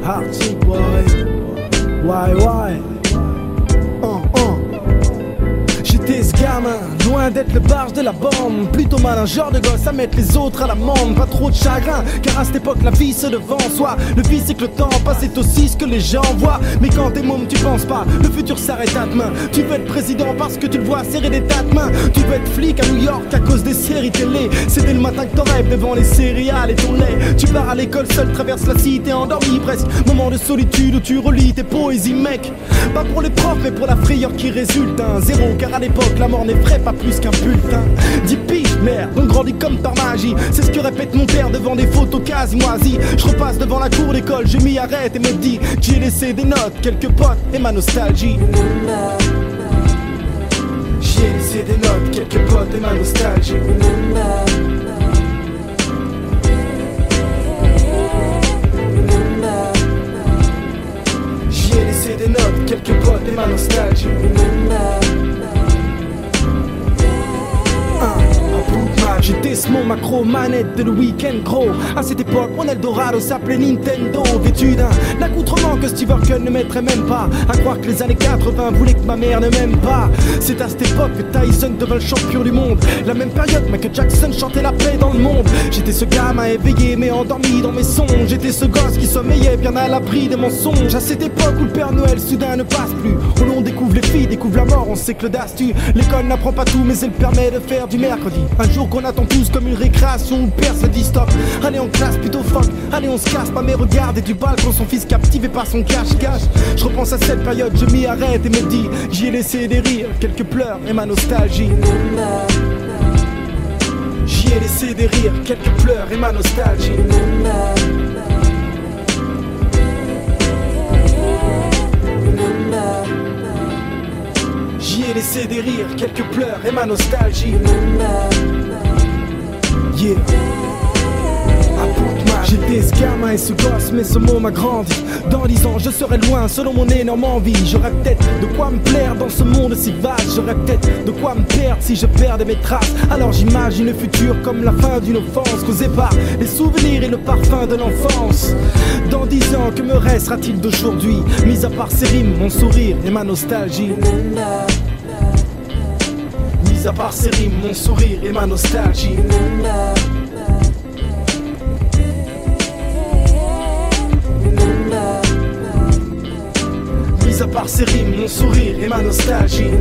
Hearty boy. Why? J'étais ce gamin, loin d'être le barge de la bande. Plutôt malin genre de gosse à mettre les autres à l'amende. Pas trop de chagrin, car à cette époque la vie se devant soi. Le vice c'est que le temps passe, c'est aussi ce que les gens voient. Mais quand t'es môme tu penses pas, le futur s'arrête à demain. Tu veux être président parce que tu le vois serrer des tas de mains. Tu veux être flic à New York à cause des séries télé. C'est dès le matin que t'en rêves devant les céréales et ton lait. Tu pars à l'école seul, traverse la cité endormi presque. Moment de solitude où tu relis tes poésies mec. Pas pour les profs mais pour la frayeur qui résulte. Zéro car à l'époque la mort n'effraie pas plus qu'un bulletin. 10 piges, merde, on grandit comme par magie. C'est ce que répète mon père devant des photos quasi moisies. Je repasse devant la cour d'école, je m'y arrête et me dis j'y ai laissé des notes, quelques potes et ma nostalgie. J'y ai laissé des notes, quelques potes et ma nostalgie. J'y ai laissé des notes, quelques potes et ma nostalgie. J'étais ce mon macro manette de le week-end gros. À cette époque mon Eldorado s'appelait Nintendo. Vêtu d'un accoutrement que Steve Urkel ne mettrait même pas. À croire que les années 80 voulaient que ma mère ne m'aime pas. C'est à cette époque que Tyson devint le champion du monde. La même période Michael Jackson chantait la paix dans le monde. J'étais ce gamin éveillé mais endormi dans mes songes. J'étais ce gosse qui sommeillait bien à l'abri des mensonges. À cette époque où le Père Noël soudain ne passe plus. Où l'on découvre les filles, découvre la mort, on sait que le DAS tue. L'école n'apprend pas tout mais elle permet de faire du mercredi un jour qu'on attend tous comme une récréation où père se dit stop. Allez en classe plutôt fuck, allez on se casse. Pas mes regards et du balcon son fils captivé par son cache-cache. Je repense à cette période, je m'y arrête et me dis j'y ai laissé des rires, quelques pleurs et ma nostalgie. J'y ai laissé des rires, quelques pleurs et ma nostalgie. J'y ai laissé des rires, quelques pleurs et ma nostalgie. Yeah. J'étais ce gamin et ce gosse, mais ce mot m'a grandi. Dans 10 ans, je serai loin selon mon énorme envie. J'aurais peut-être de quoi me plaire dans ce monde si vaste. J'aurais peut-être de quoi me perdre si je perdais mes traces. Alors j'imagine le futur comme la fin d'une offense causée par les souvenirs et le parfum de l'enfance. Dans 10 ans, que me restera-t-il d'aujourd'hui, mis à part ces rimes, mon sourire et ma nostalgie? Mis à part ces rimes, mon sourire et ma nostalgie. Mis à part ces rimes, mon sourire et ma nostalgie.